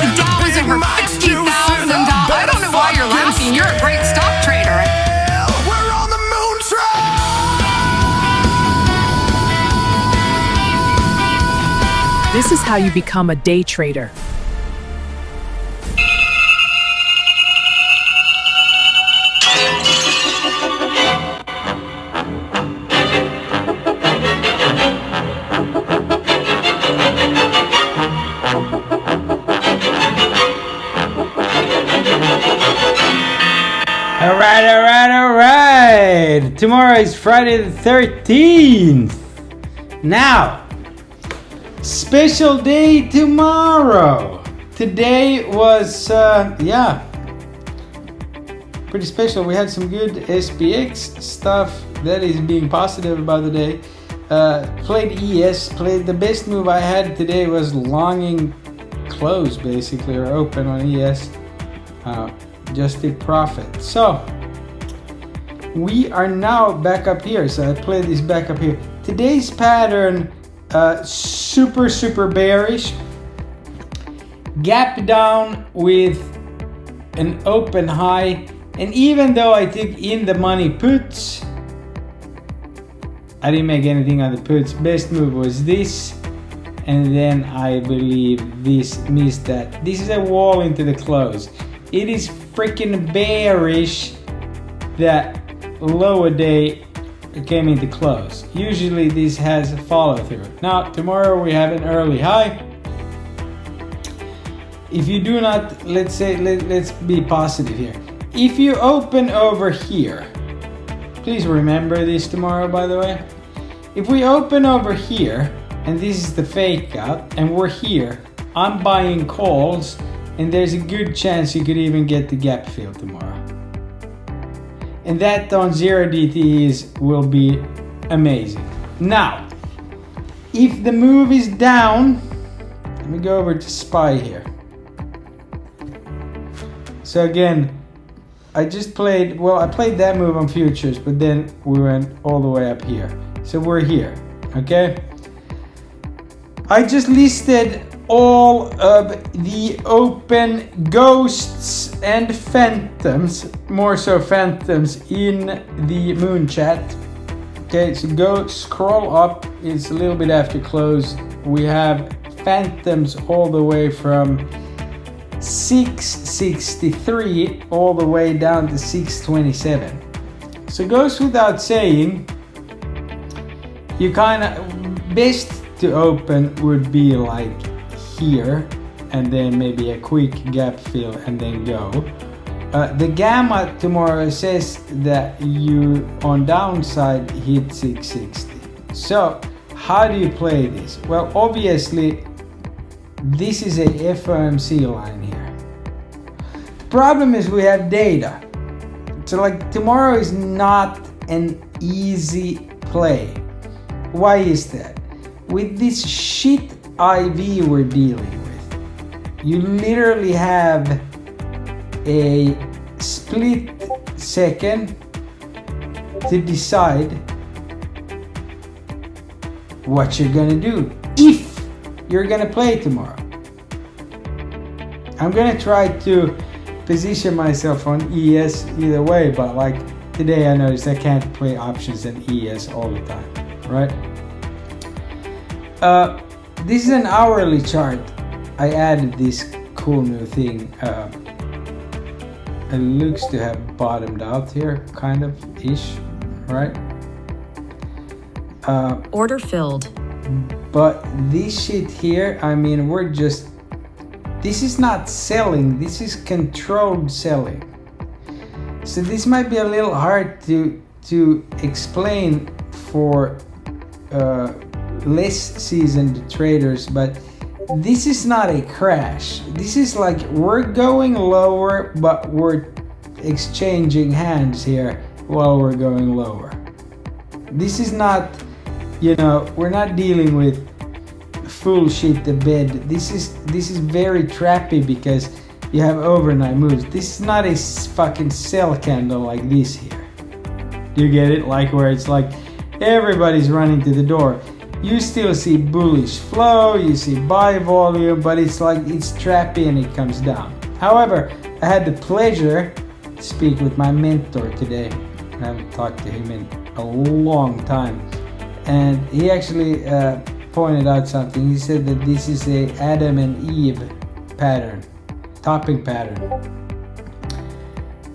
The Dow is over $50,000. I don't know why you're laughing. You're a great stock trader. We're on the Moontrain! This is how you become a day trader. All right. Tomorrow is Friday the 13th. Now, special day tomorrow. Today was, pretty special. We had some good SPX stuff that is being positive about the day. Played ES. Played the best move I had today was longing close basically, or open on ES. Just did profit. So we are now back up here. So I played this back up here. Today's pattern, super bearish. Gap down with an open high. And even though I took in the money puts, I didn't make anything on the puts. Best move was this. And then I believe this missed that. This is a wall into the close. It is freaking bearish that lower day came into close. Usually this has a follow through. Now tomorrow we have an early high. If you do not, let's be positive here. If you open over here, please remember this tomorrow by the way. If we open over here and this is the fake out and we're here, I'm buying calls. And there's a good chance you could even get the gap fill tomorrow. And that on 0 DTEs will be amazing. Now, if the move is down, let me go over to SPY here. So again, I played that move on futures, but then we went all the way up here. So we're here, okay? I just listed all of the open ghosts and phantoms, more so phantoms, in the moon chat. Okay, so go scroll up, it's a little bit after close. We have phantoms all the way from 663 all the way down to 627. So goes without saying, you kind of, best to open would be like here and then maybe a quick gap fill and then go. The gamma tomorrow says that you on downside hit 660. So how do you play this? Well, obviously this is a FOMC line here. The problem is we have data. So like tomorrow is not an easy play. Why is that? With this shit IV we're dealing with, you literally have a split second to decide what you're gonna do if you're gonna play tomorrow. I'm gonna try to position myself on ES either way, but like today I noticed I can't play options and ES all the time, right? This is an hourly chart. I added this cool new thing. It looks to have bottomed out here, kind of ish, right? Order filled. But this shit here, I mean, this is not selling, this is controlled selling. So this might be a little hard to explain for less seasoned traders, but this is not a crash. This is like we're going lower, but we're exchanging hands here while we're going lower. This is not, we're not dealing with full shit the bed. This is very trappy because you have overnight moves. This is not a fucking sell candle like this here. Do you get it? Like where it's like everybody's running to the door. you still see bullish flow, you see buy volume, but it's like it's trappy and it comes down. However, I had the pleasure to speak with my mentor today. I haven't talked to him in a long time, and he actually pointed out something. He said that this is a Adam and Eve pattern, topping pattern,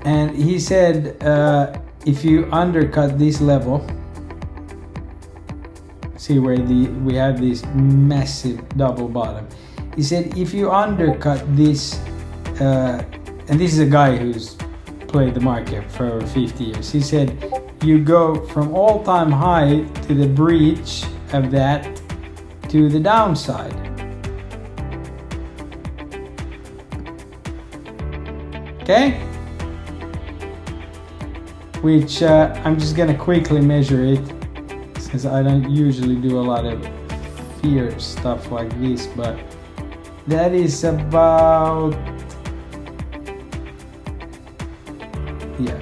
and he said if you undercut this level, see where we have this massive double bottom. He said if you undercut this, and this is a guy who's played the market for over 50 years. He said you go from all-time high to the breach of that to the downside. Okay? Which I'm just gonna quickly measure it, since I don't usually do a lot of fear stuff like this, but that is about, yeah,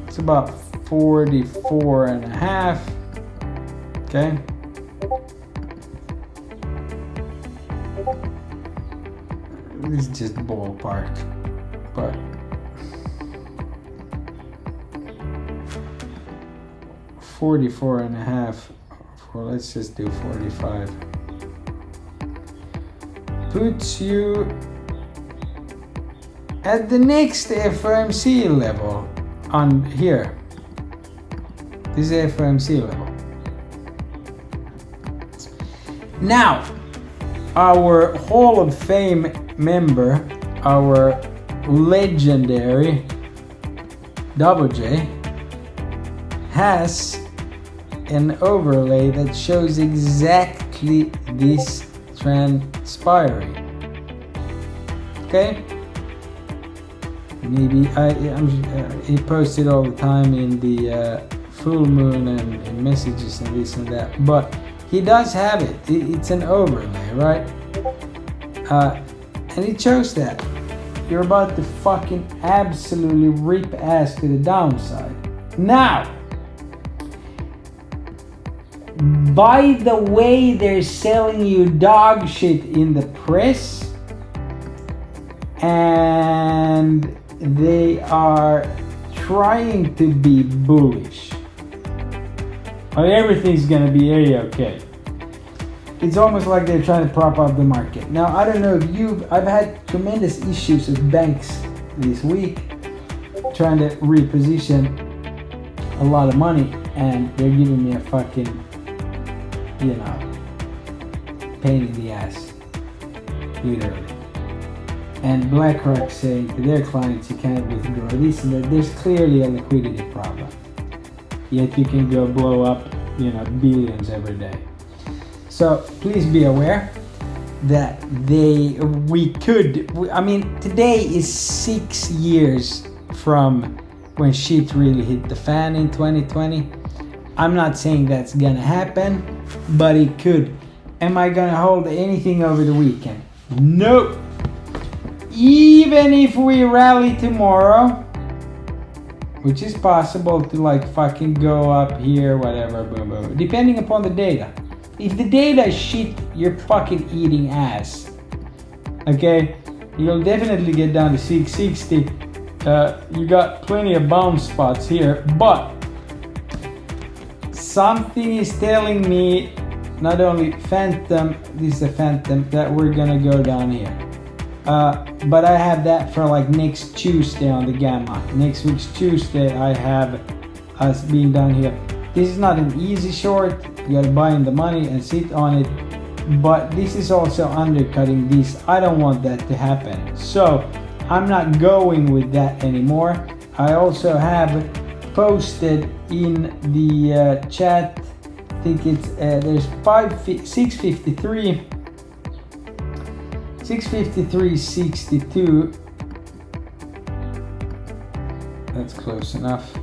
it's about 44 and a half. Okay. This is just ballpark, but $44 and a half, for let's just do 45, puts you at the next FOMC level on here. This is FOMC level. Now, our Hall of Fame member, our legendary Double J, has an overlay that shows exactly this transpiring. Okay? Maybe he posted all the time in the full moon and messages and this and that, but he does have it. It's an overlay, right? And it shows that you're about to fucking absolutely rip ass to the downside. Now, by the way they're selling you dog shit in the press, and they are trying to be bullish, but everything's gonna be A-okay. It's almost like they're trying to prop up the market. Now, I don't know if I've had tremendous issues with banks this week trying to reposition a lot of money, and they're giving me a fucking, pain in the ass, literally. And BlackRock saying to their clients, you can't withdraw this and that. There's clearly a liquidity problem. Yet you can go blow up, billions every day. So please be aware that today is 6 years from when shit really hit the fan in 2020. I'm not saying that's gonna happen, but it could. Am I gonna hold anything over the weekend? No. Even if we rally tomorrow, which is possible to fucking go up here, whatever, boom, boom, depending upon the data. If the data is shit, you're fucking eating ass. Okay? You'll definitely get down to 660. You got plenty of bounce spots here, but something is telling me, not only Phantom, this is a Phantom, that we're gonna go down here. But I have that for next Tuesday on the Gamma. Next week's Tuesday, I have us being down here. This is not an easy short. You gotta buy in the money and sit on it. But this is also undercutting this. I don't want that to happen. So I'm not going with that anymore. I also have posted in the chat, I think it's there's 653, 653.62. That's close enough.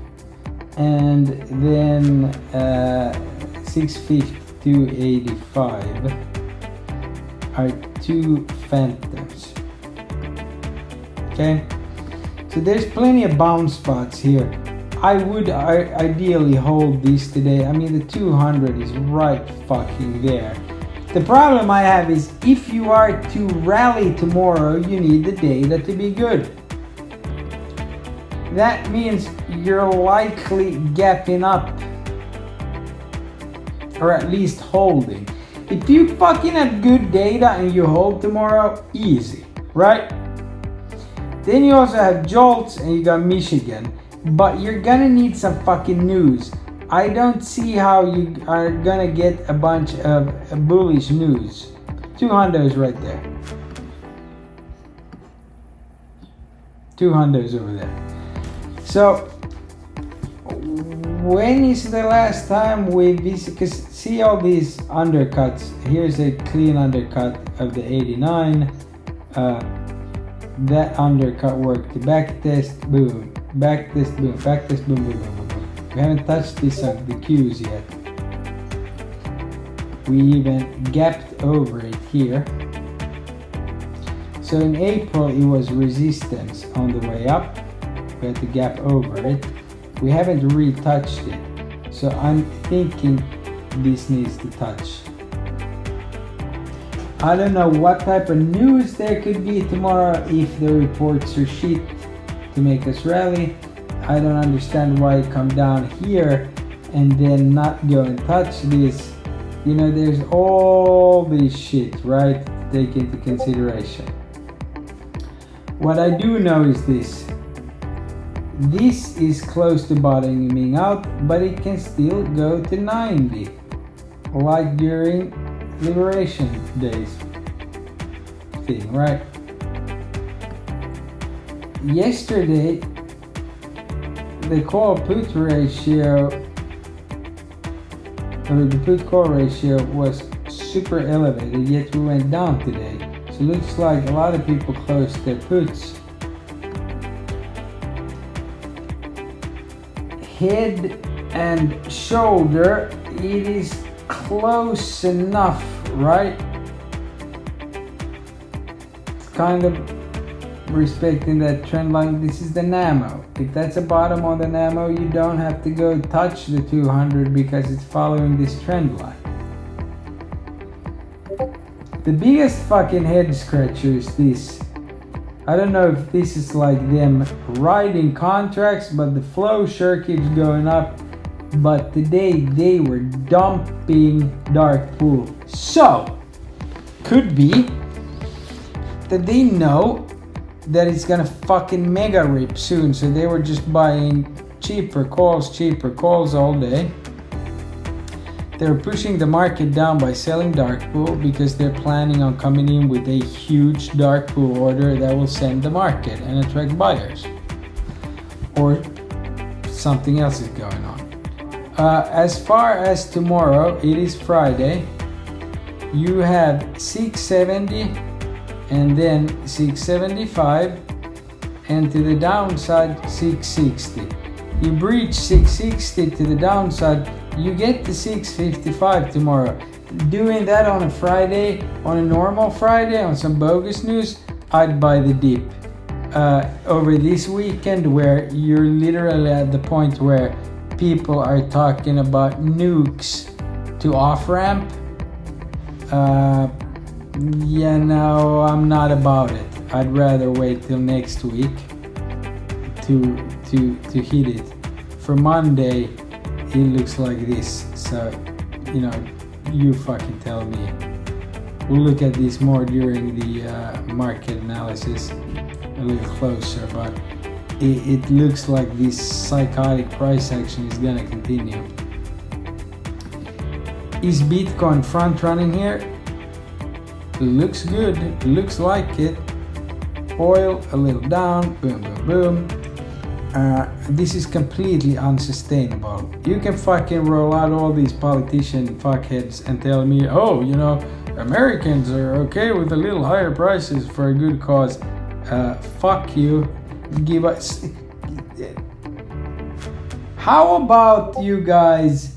And then 652.85 are two Phantoms. Okay, so there's plenty of bounce spots here. I would ideally hold this today. I mean, the 200 is right fucking there. The problem I have is if you are to rally tomorrow, you need the data to be good. That means you're likely gapping up, or at least holding. If you fucking have good data and you hold tomorrow, easy, right? Then you also have jolts and you got Michigan, but you're gonna need some fucking news. I don't see how you are gonna get a bunch of bullish news. 200's right there. 200's over there. So when is the last time we visit? Because see all these undercuts. Here's a clean undercut of the 89. That undercut worked. Back test, boom. Back test, boom. Back test, boom, boom, boom, boom, boom. We haven't touched this on the Qs yet. We even gapped over it here. So in April it was resistance on the way up. We had to gap over it. We haven't retouched it. So I'm thinking this needs to touch. I don't know what type of news there could be tomorrow if the reports are shit to make us rally. I don't understand why it come down here and then not go and touch this. You know, there's all this shit, right, to take into consideration. What I do know is this. This is close to bottoming out, but it can still go to 90, like during Liberation Days thing, right? Yesterday, the call-put ratio, or the put-call ratio was super elevated, yet we went down today. So it looks like a lot of people closed their puts. Head and shoulder, it is close enough, right? It's kind of respecting that trend line. This is the NAMO. If that's a bottom on the NAMO, you don't have to go touch the 200 because it's following this trend line. The biggest fucking head scratcher is this. I don't know if this is like them riding contracts, but the flow sure keeps going up. But today they were dumping dark pool. So, could be that they know that it's gonna fucking mega rip soon. So they were just buying cheaper calls all day. They're pushing the market down by selling dark pool because they're planning on coming in with a huge dark pool order that will send the market and attract buyers. Or something else is going on. As far as tomorrow, it is Friday. You have 670 and then 675 and to the downside 660. You breach 660 to the downside, you get to 655 tomorrow. Doing that on a Friday, on a normal Friday, on some bogus news, I'd buy the dip. Over this weekend where you're literally at the point where people are talking about nukes to off-ramp, yeah, no, I'm not about it. I'd rather wait till next week to hit it. For Monday, it looks like this. So, you know, you fucking tell me. We'll look at this more during the market analysis a little closer, but it looks like this psychotic price action is gonna continue. Is Bitcoin front running here? Looks good, looks like it. Oil a little down, boom, boom, boom. This is completely unsustainable. You can fucking roll out all these politician fuckheads and tell me, oh, you know, Americans are okay with a little higher prices for a good cause. Fuck you. Give us. How about you guys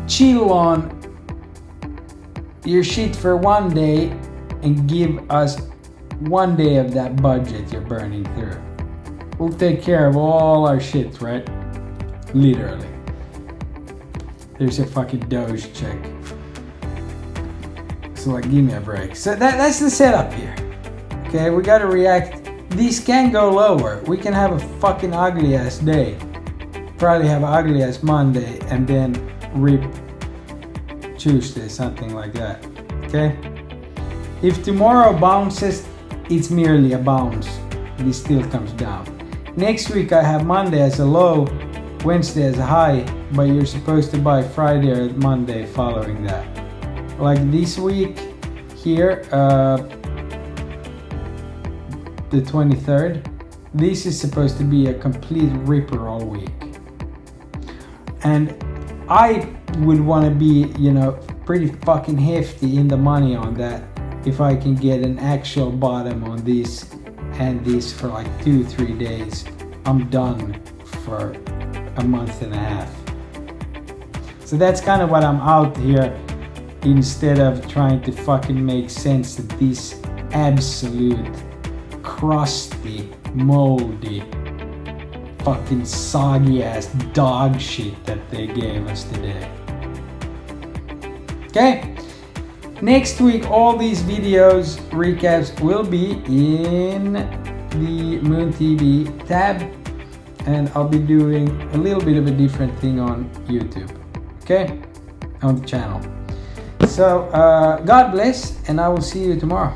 chill on your shit for one day and give us 1 day of that budget you're burning through? we'll take care of all our shit, right? Literally. There's a fucking Doge check. So like, give me a break. So that's the setup here. Okay, we gotta react. These can go lower. We can have a fucking ugly ass day. Probably have an ugly ass Monday and then rip Tuesday, something like that. Okay? If tomorrow bounces, it's merely a bounce. This still comes down. Next week I have Monday as a low, Wednesday as a high, but you're supposed to buy Friday or Monday following that. Like this week here, the 23rd, this is supposed to be a complete ripper all week. And I would want to be, you know, pretty fucking hefty in the money on that if I can get an actual bottom on this and this for like 2-3 days. I'm done for a month and a half. So that's kind of what I'm out here, instead of trying to fucking make sense of this absolute crusty, moldy, fucking soggy ass dog shit that they gave us today. Okay, next week all these videos, recaps will be in the Moon TV tab, and I'll be doing a little bit of a different thing on YouTube, okay, on the channel. So God bless, and I will see you tomorrow.